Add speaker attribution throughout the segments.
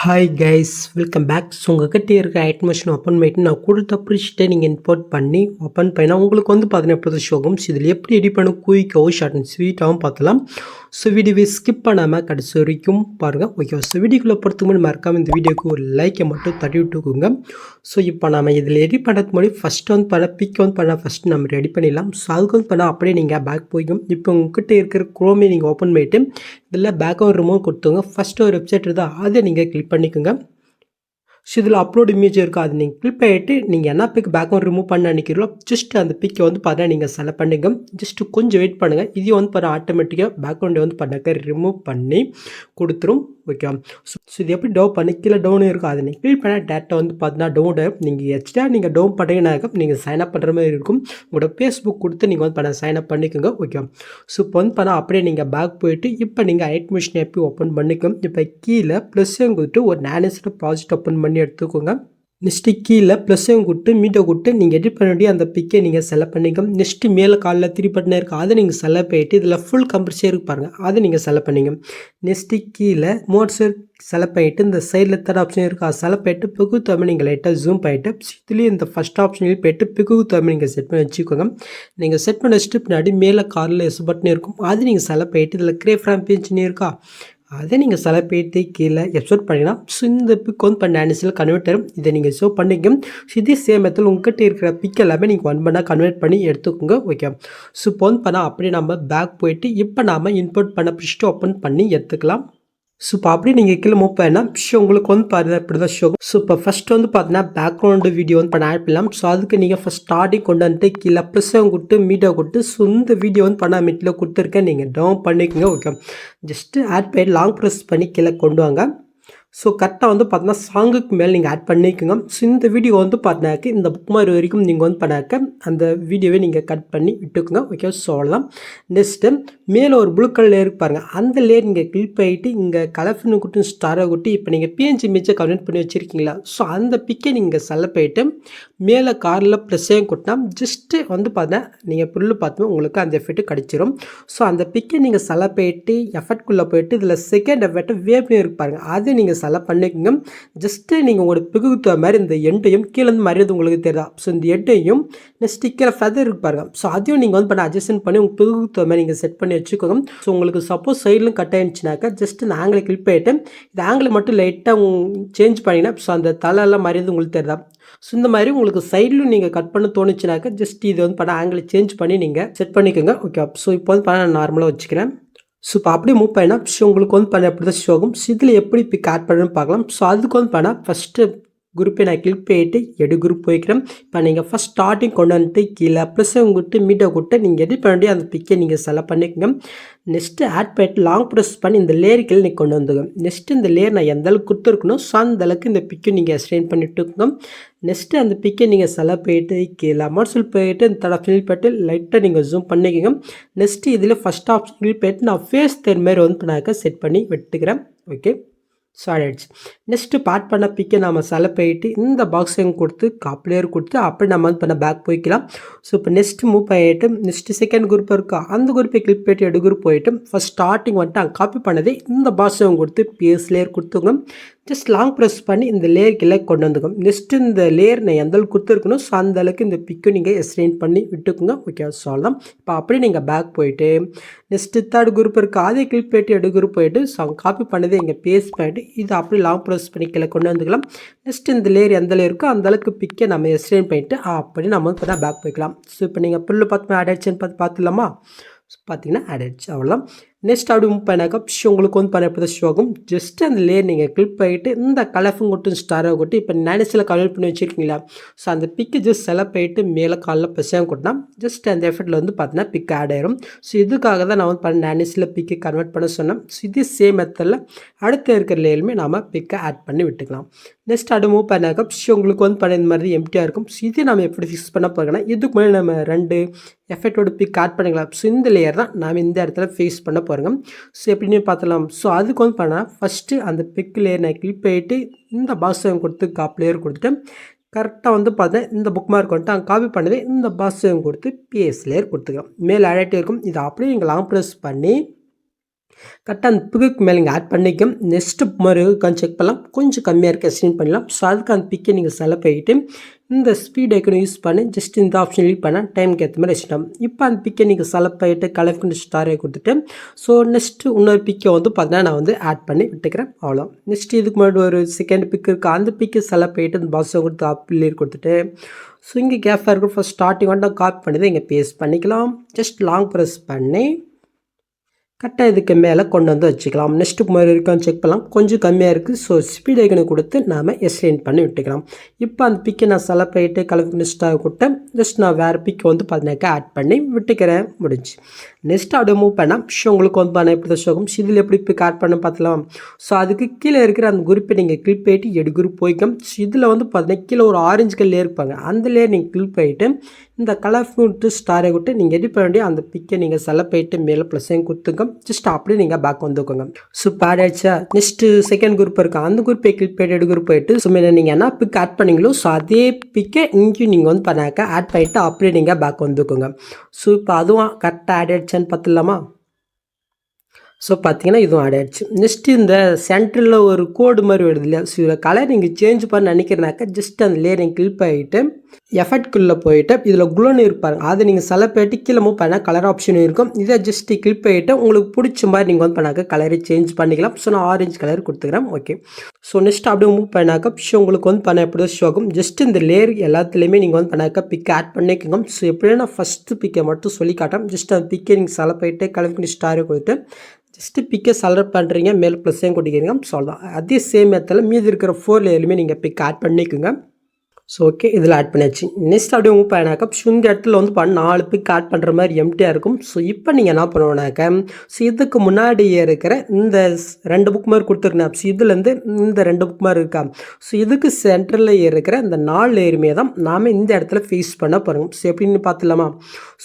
Speaker 1: Hi guys, welcome back. So உங்கள்கிட்ட இருக்க ஐட்மிஷன் open பண்ணிட்டு நான் கொடுத்த ப்ரிஷ்ட்டை நீங்கள் இம்போர்ட் பண்ணி ஓப்பன் பண்ணால் உங்களுக்கு வந்து பார்த்தீங்கன்னா எப்படி ஷோகும். ஸோ இதில் எப்படி எடிட் பண்ண குயிக்காகவும் ஷார்ட் அண்ட் ஸ்வீட்டாகவும் பார்த்தலாம். ஸோ வீடியோவை ஸ்கிப் பண்ணாமல் கடைசி வரைக்கும் பாருங்கள். ஓகே, ஸோ வீடியோக்குள்ளே பொறுத்து முன்னாடி மறக்காமல் இந்த வீடியோக்கு ஒரு லைக்கை மட்டும் தட்டி விட்டுக்கோங்க. ஸோ இப்போ நம்ம இதில் எடிட் பண்ணுறதுக்கு முன்னாடி ஃபஸ்ட்டு வந்து பண்ண பிக் வந்து பண்ணால் ஃபஸ்ட்டு நம்ம ரெடி பண்ணிடலாம். ஸோ அதுக்கு வந்து பண்ணால் அப்படியே நீங்கள் பேக் போய்க்கும். இப்போ உங்ககிட்ட இருக்கிற குரோமே நீங்கள் ஓப்பன் பண்ணிவிட்டு இதில் பேக்ரவுண்ட் ரிமூவ் கொடுத்துங்க. ஃபஸ்ட்டு ஒரு வெப்சைட் இருந்தால் அதை நீங்கள் கிளிக் பண்ணிக்கோங்க. ஸோ இதில் அப்லோட் இமேஜ் இருக்கும், அது நீங்கள் கிளிக் பண்ணிட்டு நீங்கள் என்ன பிக் பேக்ரவுண்ட் ரிமூவ் பண்ண நினைக்கிறீங்களோ ஜஸ்ட் அந்த பிக்கை வந்து பார்த்தா நீங்கள் செலக்ட் பண்ணிங்க. ஜஸ்ட்டு கொஞ்சம் வெயிட் பண்ணுங்கள். இதையும் வந்து பார்த்தா ஆட்டோமேட்டிக்காக பேக்ரவுண்டை வந்து பண்ணாக்க ரிமூவ் பண்ணி கொடுத்துரும். ஓகே, ஸோ இது எப்படி டவுன் பண்ணி கீழே டவுன் இருக்கும், அதை நீங்கள் கிளிக் பண்ணால் டேட்டா வந்து பார்த்தீங்கன்னா டவுன் ஆகும். நீங்கள் எக்ஸ்ட்ரா நீங்கள் டவுன் பண்ணிங்கனாக்க நீங்கள் சைன்அப் பண்ணுற மாதிரி இருக்கும். உங்களோட ஃபேஸ்புக் கொடுத்து நீங்கள் வந்து பண்ண சைன்அப் பண்ணிக்கோங்க. ஓகே, ஸோ இப்போ வந்து பண்ணால் அப்படியே நீங்கள் பேக் போயிட்டு இப்போ நீங்கள் ஐட்மிஷன் ஆப்பி ஓப்பன் பண்ணிக்கோங்க. இப்போ கீழே ப்ளஸ்ஸையும் கொடுத்து ஒரு நேனஸில் ப்ராஜெக்ட் ஓப்பன் பண்ணி எடுத்துக்கோங்க. நெக்ஸ்ட்டு கீழே ப்ளஸ்ஸையும் கொடுத்து மீட்டை கொடுத்து நீங்கள் எடிட் பண்ண வேண்டிய அந்த பிக்கை நீங்கள் செலக்ட் பண்ணிக்கோங்க. நெக்ஸ்ட்டு மேலே காலில் 3 பட்டன் இருக்குது, அதை நீங்கள் செலக்ட் பண்ணிட்டு இதில் ஃபுல் கம்ப்ரஸே இருக்கு பாருங்கள், அதை நீங்கள் செலக்ட் பண்ணிங்க. நெக்ஸ்ட்டு கீழே மோட்ஸர் செலக்ட் பண்ணிவிட்டு இந்த சைடில் தேர்ட் ஆப்ஷன் இருக்குது, அதை செலக்ட் பண்ணிட்டு பிகு தமிழ் நீங்கள் லைட்டாக ஜூம் பண்ணிவிட்டு இதுலேயும் இந்த ஃபஸ்ட் ஆப்ஷனில் போய்ட்டு பிகு தமிழ் நீங்கள் செட் பண்ணி வச்சுக்கோங்க. நீங்கள் செட் பண்ண வச்சுட்டு பின்னாடி மேலே காரில் எஸ் பட்டன் இருக்கும், அது நீங்கள் செலக்ட் பண்ணிட்டு இதில் கிரே ஃப்ரேம் பேஞ்சுன்னு இருக்கா, அதை நீங்கள் செலக்ட் பண்ணிட்டு கீழே எக்ஸ்போர்ட் பண்ணிங்கன்னா ஸோ இந்த பிக் வந்து பண்ண ஆனிஸில் கன்வெர்ட் ஆகும். இதை நீங்கள் ஷோ பண்ணிக்க. ஸோ இதே சேம் மெத்தட் உங்கள்கிட்ட இருக்கிற பிக் எல்லாமே நீங்கள் ஒன் பண்ணால் கன்வெர்ட் பண்ணி எடுத்துக்கோங்க. ஓகே, ஸோ இப்போ வந்து பண்ணால் அப்படியே நம்ம பேக் போயிட்டு இப்போ நாம் இம்போர்ட் பண்ண ப்ரிஷ்ட்டை ஓப்பன் பண்ணி எடுத்துக்கலாம். ஸோ இப்போ அப்படியே நீங்கள் கீழே மூவ் பண்ணால் ஷோ உங்களுக்கு வந்து பாருங்கள் இப்படி தான் ஷோ. ஸோ இப்போ ஃபஸ்ட்டு வந்து பார்த்தீங்கன்னா பேக்ரவுண்டு வீடியோ வந்து பண்ண ஆட் பண்ணலாம். ஸோ அதுக்கு நீங்கள் ஃபஸ்ட் ஸ்டார்டிங் கொண்டு வந்துட்டு கீழே ப்ளஸ்ஸும் கொடுத்து மீடியா கொடுத்து ஸோ இந்த வீடியோ வந்து பண்ண மீட்டில் கொடுத்துருக்கேன், நீங்கள் டவுன் பண்ணிக்கோங்க. ஓகே, ஜஸ்ட்டு ஆட் பண்ணி லாங் ப்ரெஸ் பண்ணி கீழே கொண்டு வாங்க. ஸோ கரெக்டாக வந்து பார்த்தீங்கன்னா சாங்குக்கு மேலே நீங்கள் ஆட் பண்ணிக்கோங்க. ஸோ இந்த வீடியோ வந்து பார்த்தினாக்க இந்த புக் மாதிரி வரைக்கும் நீங்கள் வந்து பண்ணாக்க அந்த வீடியோவை நீங்கள் கட் பண்ணி விட்டுக்குங்க. ஓகே, ஸோ அவ்வளோதான். நெக்ஸ்ட்டு மேலே ஒரு ப்ளூ கலர் லேயர் பாருங்கள், அந்த லேயர் நீங்கள் கிளிக் பண்ணிட்டு இங்கே கலர்ஃபின்னு குட்டி ஸ்டாரை குட்டி இப்போ நீங்கள் பிஎன்ஜி இமேஜை கன்வெர்ட் பண்ணி வச்சுருக்கீங்களா, ஸோ அந்த பிக்கை நீங்கள் செலக்ட் பண்ணிட்டு மேலே காரில் ப்ளஸ்ஸையும் கொடுத்தா ஜஸ்ட்டு வந்து பார்த்தா நீங்கள் புல்லு பார்த்தோம் உங்களுக்கு அந்த எஃபெக்ட்டு கிடச்சிரும். ஸோ அந்த பிக்கை நீங்கள் செலக்ட் பண்ணிட்டு எஃபெக்ட்குள்ளே போயிட்டு இதில் செகண்ட் எஃபெக்ட்டு வேவ்னு இருப்பாருங்க, அது நீங்கள் செலக்ட் பண்ணிக்கோங்க. ஜஸ்ட்டு நீங்கள் உங்களுக்கு பிகுத்த மாதிரி இந்த எண்டையும் கீழே வந்து மறையாது உங்களுக்கு தெரியுதா, ஸோ இந்த எண்டையும் நெக்ஸ்ட் கீழே ஃபெதர் இருப்பாருங்க, ஸோ அதையும் நீங்கள் வந்து பண்ண அட்ஜஸ்ட் பண்ணி உங்களுக்கு பிகுத்த மாதிரி நீங்கள் செட் பண்ணி வச்சுக்கோங்க. ஸோ உங்களுக்கு சப்போஸ் சைட்லும் கட் ஆகிடுச்சுனாக்கா ஜஸ்ட் இந்த ஆங்கிளை கிளிக் பண்ணிட்டு இந்த ஆங்கிளை மட்டும் லைட்டாக சேஞ்ச் பண்ணிங்கன்னா ஸோ அந்த தலையெல்லாம் மறையாது உங்களுக்கு தெரியுதா. ஸோ இந்த மாதிரி உங்களுக்கு சைட்லையும் நீங்கள் கட் பண்ண தோணுச்சுனாக்கா ஜஸ்ட் இது வந்து பண்ண ஆங்கிளை சேஞ்ச் பண்ணி நீங்கள் செட் பண்ணிக்கோங்க. ஓகே, ஸோ இப்போ வந்து பண்ண நான் நார்மலாக வச்சுக்கிறேன். ஸோ இப்போ அப்படியே மூவ் பண்ணால் ஸோ உங்களுக்கு வந்து பண்ண எப்படி தான் ஷோ ஆகும். ஸோ இதில் எப்படி பிக் ஆட் பண்ணுன்னு பார்க்கலாம். ஸோ அதுக்கு வந்து பண்ணால் ஃபஸ்ட்டு குரூப்பை நான் கிளிக் பண்ணிட்டு எடு குரூப் போய்க்கிறேன். இப்போ நீங்கள் ஃபஸ்ட் ஸ்டார்டிங் கொண்டு வந்துட்டு கீழே ப்ளஸ் உங்கள்கிட்ட மீட்டை கொடுத்து நீங்கள் எடிட் பண்ணி அந்த பிக்கை நீங்கள் செலக்ட் பண்ணிக்கோங்க. நெக்ஸ்ட்டு ஆட் பண்ணிட்டு லாங் ப்ரெஸ் பண்ணி இந்த லேயர் கீழே நீங்கள் கொண்டு வந்துங்க. நெக்ஸ்ட்டு இந்த லேயர் நான் எந்த அளவுக்கு கொடுத்துருக்கணும் ஸோ அந்த அளவுக்கு இந்த பிக்கை நீங்கள் எக்ஸ்டெண்ட் பண்ணிட்டுருக்கோங்க. நெக்ஸ்ட்டு அந்த பிக்கை நீங்கள் செலக்ட் பண்ணிட்டு கீழே அமௌண்ட்ஸில் போயிட்டு இந்த தடவை ஃபில் பண்ணிட்டு லைட்டாக நீங்கள் ஜூம் பண்ணிக்கோங்க. நெக்ஸ்ட்டு இதில் ஃபஸ்ட் ஆப்ஷன் கிளிக் பண்ணிட்டு நான் ஃபேஸ் தென் மாதிரி வந்து பண்ணாக்க செட் பண்ணி விட்டுக்கிறேன். ஓகே, ஸோ ஆயிடுச்சு. நெக்ஸ்ட்டு பார்ட் பண்ண பிக்கை நம்ம செலக்ட் பண்ணிட்டு இந்த பாக்ஸையும் கொடுத்து காப்லேயர் கொடுத்து அப்படி நம்ம வந்து பண்ண பேக் போய்க்கலாம். ஸோ இப்போ நெக்ஸ்ட்டு மூவ் பண்ணிட்டு நெக்ஸ்ட்டு செகண்ட் குரூப் இருக்கா அந்த குரூப்பை கிளிக் பண்ணிட்டு எடு குரூப் போயிட்டு ஃபஸ்ட் ஸ்டார்டிங் வந்துட்டு அங்கே காப்பி பண்ணதே இந்த பாக்ஸையும் கொடுத்து பிஎஸ் லேயர் கொடுத்துங்க. ஜஸ்ட் லாங் ப்ரெஸ் பண்ணி இந்த லேயர் கீழே கொண்டு வந்துக்கோங்க. நெக்ஸ்ட்டு இந்த லேயர் நான் எந்த அளவுக்கு கொடுத்துருக்கணும் ஸோ அந்த அளவுக்கு இந்த பிக்கும் நீங்கள் எக்ஸ்டெண்ட் பண்ணி விட்டுக்குங்க. ஓகே, ஸோ அவ்வளோதான். இப்போ அப்படியே நீங்கள் பேக் போயிட்டு நெக்ஸ்ட்டு தேர்ட் குரூப் இருக்குது அதை கிளிக் பண்ணிட்டு எடு குரூப் போயிட்டு ஸோ அவங்க காப்பி பண்ணதே இங்கே பேஸ்ட் பண்ணிட்டு இது அப்படியே லாங் ப்ரெஸ் பண்ணி கீழே கொண்டு வந்துக்கலாம். நெக்ஸ்ட்டு இந்த லேயர் எந்த லேயர் இருக்கோ அந்த அளவுக்கு பிக்கை நம்ம எக்ஸ்டெண்ட் பண்ணிட்டு அப்படி நம்ம இப்போ தான் பேக் போய்க்கலாம். ஸோ இப்போ நீங்கள் புல்லு பார்த்து ஆட் ஆயிடுச்சுன்னு பார்த்துலாமா. பார்த்தீங்கன்னா ஆட் ஆயிடுச்சு, அவ்வளோதான். நெக்ஸ்ட் அப்படி மூவ் பண்ணாக்கா உங்களுக்கு வந்து பண்ண எப்படி ஷோ ஆகும். ஜஸ்ட் அந்த லேயர் நீங்கள் கிளிக் பண்ணிட்டு இந்த கலஃபும் கொட்டும் ஸ்டாரை கொட்டி இப்போ நேனஸில் கன்வெர்ட் பண்ணி வச்சுருக்கீங்களா ஸோ அந்த பிக்கு ஜஸ்ட் செலக்ட் பண்ணிட்டு மேலே காலில் பெருசாக கொட்டினா ஜஸ்ட் அந்த எஃபெக்ட்டில் வந்து பார்த்தீங்கன்னா பிக் ஆட் ஆயிரும். ஸோ இதுக்காக தான் நான் வந்து பண்ண நேனஸில் பிக்கு கன்வெர்ட் பண்ண சொன்னேன். ஸோ இதே சேம் மெத்தடில் அடுத்த இருக்கிற லேயருமே நம்ம பிக்கை ஆட் பண்ணி விட்டுக்கலாம். நெக்ஸ்ட் அப்படி மூவ் பண்ணாக்கா உங்களுக்கு வந்து பண்ண இந்த மாதிரி எம்டியாக இருக்கும். ஸோ இதே நம்ம எப்படி ஃபிக்ஸ் பண்ண போகிறோன்னா இதுக்கு முன்னாடி நம்ம 2 எஃபெக்டோட பிக் ஆட் பண்ணிக்கலாம். ஸோ இந்த லேயர் தான் நாம் இந்த இடத்துல ஃபிக்ஸ் பண்ண போகிறோம். பாருங்கள். ஸோ எப்படின்னு பார்த்துலாம். ஸோ அதுக்கு வந்து பண்ணால் ஃபஸ்ட்டு அந்த பிக் லேயர் நான் கிளிக் பண்ணிட்டு இந்த பாக்ஸ் கொடுத்து காப்பி லேயர் கொடுத்துட்டு கரெக்டாக வந்து பார்த்தேன் இந்த புக் மார்க் வந்துட்டு அங்கே காப்பி பண்ணது இந்த பாக்ஸ் கொடுத்து பிஎஸ் லேயர் கொடுத்துக்கலாம். மேலே ஆடாகிட்டே இருக்கும். இதை அப்படியே நீங்கள் லாங் ப்ரெஸ் பண்ணி கரெக்டாக அந்த பிக்கு மேலே நீங்கள் ஆட் பண்ணிக்கும். நெக்ஸ்ட்டு மாதிரி இருக்கான்னு செக் பண்ணலாம். கொஞ்சம் கம்மியாக இருக்க எக்ஸ்டெண்ட் பண்ணலாம். ஸோ அதுக்கு அந்த பிக்கை நீங்கள் செலக்ட் பண்ணிவிட்டு இந்த ஸ்பீட் ஐக்கனை யூஸ் பண்ணி ஜஸ்ட் இந்த ஆப்ஷன் யூஸ் பண்ணால் டைமுக்கு ஏற்ற மாதிரி வச்சுட்டோம். இப்போ அந்த பிக்கை நீங்கள் செலக்ட் பண்ணிவிட்டு கலர் ஸ்டாரை கொடுத்துட்டு ஸோ நெக்ஸ்ட்டு இன்னொரு பிக்கை வந்து பார்த்தீங்கன்னா நான் வந்து ஆட் பண்ணி விட்டுக்கிறேன். அவ்வளோ. நெக்ஸ்ட்டு இதுக்கு முன்னாடி ஒரு செகண்ட் பிக் இருக்குது. அந்த பிக்கை செலக்ட் பண்ணிவிட்டு அந்த பாக்ஸை கொடுத்து அப்லேயர் கொடுத்துட்டு ஸோ இங்கே கேஃபாக இருக்கும். ஃபஸ்ட் ஸ்டார்டிங் வந்து காப்பி பண்ணி இங்கே பேஸ்ட் பண்ணிக்கலாம். ஜஸ்ட் லாங் ப்ரெஸ் பண்ணி கரெக்டாக இதுக்கு மேலே கொண்டு வந்து வச்சுக்கலாம். நெக்ஸ்ட்டுக்கு மாதிரி இருக்கான்னு செக் பண்ணலாம். கொஞ்சம் கம்மியாக இருக்குது. ஸோ ஸ்பீட் ஐக்கனை கொடுத்து நாம் எக்ஸ்டெண்ட் பண்ணி விட்டுக்கலாம். இப்போ அந்த பிக்கை நான் செலக்ட் பண்ணிட்டு கலர் நெக்ஸ்ட்டாக கொடுத்து ஜஸ்ட் நான் வேறு பிக்கை வந்து பார்த்தீங்கன்னாக்கா ஆட் பண்ணி விட்டுக்கிறேன். முடிஞ்சு. நெக்ஸ்ட்டு அப்படியே மூவ் பண்ணால் உங்களுக்கு வந்து பண்ண எப்படி தான் ஷோகும். இதில் எப்படி பிக் ஆட் பண்ண பார்த்துலாம். ஸோ அதுக்கு கீழே இருக்கிற அந்த குரூப்பை நீங்கள் கிளிக் பண்ணிட்டு எடு குரூப் போய்க்கும். ஸோ இதில் வந்து பார்த்தீங்கன்னா கீழே ஒரு ஆரஞ்சு கல் லேயர் இருப்பாங்க. அந்த லேயர் நீங்கள் கிளிக் பண்ணிட்டு இந்த கலர் விட்டு ஸ்டாரை விட்டு நீங்கள் எடிட் பண்ண வேண்டிய அந்த பிக்கை நீங்கள் செலக்ட் பண்ணிட்டு மேலே ப்ளஸ்ஸையும் கொடுத்துங்க. ஜஸ்ட் அப்படியே நீங்கள் பேக் வந்துக்கோங்க. ஸோ ஆட் ஆயிடுச்சா. நெக்ஸ்ட்டு செகண்ட் குரூப் இருக்குது. அந்த குரூப்பை கிளிக் பண்ணிட்டு எடு குரூப் போயிட்டு ஸோ மேலே நீங்கள் என்ன பிக் ஆட் பண்ணீங்களோ ஸோ அதே பிக்கை இங்கேயும் நீங்கள் வந்து பண்ணாக்கா ஆட் பண்ணிவிட்டு அப்படியே நீங்கள் பேக் வந்துக்கோங்க. ஸோ இப்போ அதுவும் கரெக்டாக ஆட் ஆயிடுச்சான்னு பார்த்துலாமா. ஸோ பார்த்தீங்கன்னா இதுவும் ஆட் ஆகிடுச்சு. நெக்ஸ்ட்டு இந்த சென்டரில் ஒரு கோடு மாதிரி வருது இல்லையா. ஸோ இதில் கலர் நீங்கள் சேஞ்ச் பண்ண நினைக்கிறனாக்கா ஜஸ்ட் அந்த லேயர் நீங்கள் கிளிக் பண்ணிவிட்டு எஃபெக்ட்குள்ளே போயிட்டு இதில் குளோன்னு இருப்பாங்க. அதை நீங்கள் செலக்ட் பண்ணிட்டு கீழே மூவ் பண்ணால் கலர் ஆப்ஷன் இருக்கும். இதை ஜஸ்ட்டு கிளிக் பண்ணிவிட்டு உங்களுக்கு பிடிச்ச மாதிரி நீங்கள் வந்து பண்ணாக்க கலரை சேஞ்ச் பண்ணிக்கலாம். ஸோ நான் ஆரஞ்சு கலர் கொடுத்துக்கிறேன். ஓகே. ஸோ நெக்ஸ்ட் அப்படியே மூவ் பண்ணாக்கா ஷோ உங்களுக்கு வந்து பண்ண எப்படி ஷோ ஆகும். ஜஸ்ட் இந்த லேயர் எல்லாத்துலேயுமே நீங்கள் வந்து பண்ணாக்கா பிக் ஆட் பண்ணிக்கோங்க. ஸோ எப்படின்னா நான் ஃபஸ்ட்டு பிக்கை மட்டும் சொல்லி காட்டுறேன். ஜஸ்ட் அந்த பிக்கை நீங்கள் செலக்ட் பண்ணிட்டு கலர் ஸ்டாரை கொடுத்து ஜஸ்ட்டு பிக்கை செலக்ட் பண்ணுறீங்க. மேலே ப்ளஸ்ஸையும் கொடுக்கிறீங்க. ஸோ தான் அதே சேம் மெத்தடில் மீதி இருக்கிற 4 லேயர்லையுமே நீங்கள் பிக் ஆட் பண்ணிக்கோங்க. ஸோ ஓகே இதில் ஆட் பண்ணியாச்சு. நெக்ஸ்ட் அப்படியே மூவ் பண்ணாக்கா ஸோ இந்த இடத்துல வந்து 4 பிக் ஆட் பண்ணுற மாதிரி எம்டியாக இருக்கும். ஸோ இப்போ நீங்கள் என்ன பண்ணுவோன்னாக்கா ஸோ இதுக்கு முன்னாடியே இருக்கிற இந்த 2 புக் மாதிரி கொடுத்துருக்கேன். ஸோ இதுலேருந்து இந்த 2 புக் மாதிரி இருக்கா. ஸோ இதுக்கு சென்டரில் இருக்கிற இந்த 4 லேயருமே தான் நாம் இந்த இடத்துல ஃபேஸ் பண்ண போகிறோம். ஸோ எப்படின்னு பார்த்துலாமா.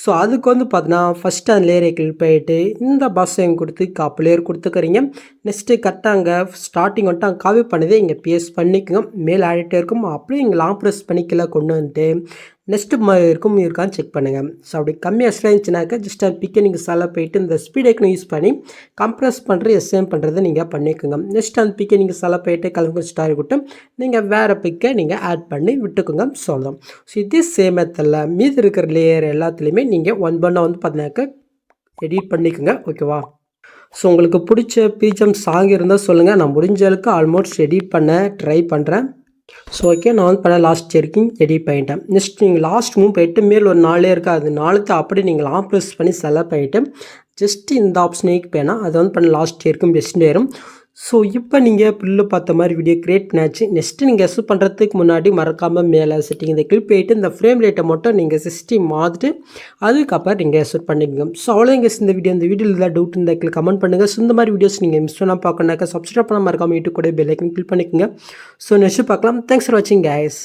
Speaker 1: ஸோ அதுக்கு வந்து பார்த்தீங்கன்னா ஃபஸ்ட்டு அந்த லேயரை கிளிக் பண்ணிட்டு இந்த பாக்ஸையும் கொடுத்து காப்பி லேயர் கொடுத்துக்கிறீங்க. நெக்ஸ்ட்டு கரெக்டாக அங்கே ஸ்டார்டிங் வந்துட்டு அங்கே காப்பி பண்ணதே இங்கே பேஸ்ட் பண்ணிக்கோங்க. மேலே ஆடிட்டே இருக்கும். அப்படியே இங்கே லாங் ப்ரெஸ் பண்ணிக்கல கொண்டு வந்துட்டு நெக்ஸ்ட்டு இருக்கான்னு செக் பண்ணுங்கள். ஸோ அப்படி கம்மியாக எக்ஸ்ட்ரா இருந்துச்சுனாக்கா ஜஸ்ட் அந்த பிக்கை நீங்கள் செலக்ட் போயிட்டு இந்த ஸ்பீட் ஐக்கனை யூஸ் பண்ணி கம்ப்ரெஸ் பண்ணுற எஸ்எம் பண்ணுறதை நீங்கள் பண்ணிக்கோங்க. நெக்ஸ்ட் அந்த பிக்கை நீங்கள் செலக்ட் போயிட்டு கலர் ஸ்டார் விட்டு நீங்கள் வேறு பிக்கை நீங்கள் ஆட் பண்ணி விட்டுக்கோங்க. சொல்லலாம். ஸோ இதே சேம் மெத்தடில் மீதி இருக்கிற லேயர் எல்லாத்துலேயுமே நீங்கள் ஒன் பண்ண வந்து பார்த்தீங்கன்னாக்கா எடிட் பண்ணிக்கோங்க. ஓகேவா. ஸோ உங்களுக்கு பிடிச்ச பிஜிஎம் சாங் இருந்தால் சொல்லுங்கள். நான் முடிஞ்ச அளவுக்கு ஆல்மோஸ்ட் எடிட் பண்ண ட்ரை பண்ணுறேன். ஸோ ஓகே நான் வந்து பண்ண லாஸ்ட் வரைக்கும் எடிட் பண்ணிட்டேன். நெக்ஸ்ட் நீங்கள் லாஸ்ட் மூவ் போயிட்டு மேல் ஒரு 4 இருக்கா அது 4த்தை அப்படியே நீங்கள் லாங் ப்ரெஸ் பண்ணி செலக்ட் பண்ணிவிட்டு ஜஸ்ட் இந்த ஆப்ஷனுக்கு போனால் அது வந்து பண்ண லாஸ்ட் வரைக்கும் பெஸ்ட் வரும். ஸோ இப்போ நீங்கள் புல்லு பார்த்த மாதிரி வீடியோ க்ரியேட் பண்ணியாச்சு. நெக்ஸ்ட்டு நீங்கள் எஸ் பண்ணுறதுக்கு முன்னாடி மறக்காமல் மேலே செட்டிங் இந்த கிளிக் போயிட்டு இந்த ஃப்ரேம் ரேட்டை மட்டும் நீங்கள் 60 மாற்றிட்டு அதுக்கப்புறம் நீங்கள் எஸ் பண்ணிக்கோங்க. ஸோ அவ்வளோ இங்கே இந்த வீடியோவில் ஏதாவது டவுட் இருந்தால் கமெண்ட் பண்ணுங்கள். ஸோ இந்த மாதிரி வீடியோஸ் நீங்கள் மிஸ் பண்ணால் பார்க்கணுனாக்கா சப்ஸ்கிரைப் பண்ண மறக்காமல் யூடியூப் கூட பெல் ஐக்கன் கிளிக் பண்ணிக்கோங்க. ஸோ நெக்ஸ்ட்டு பார்க்கலாம். தேங்க்ஸ் ஃபார் வாட்சிங் கைஸ்.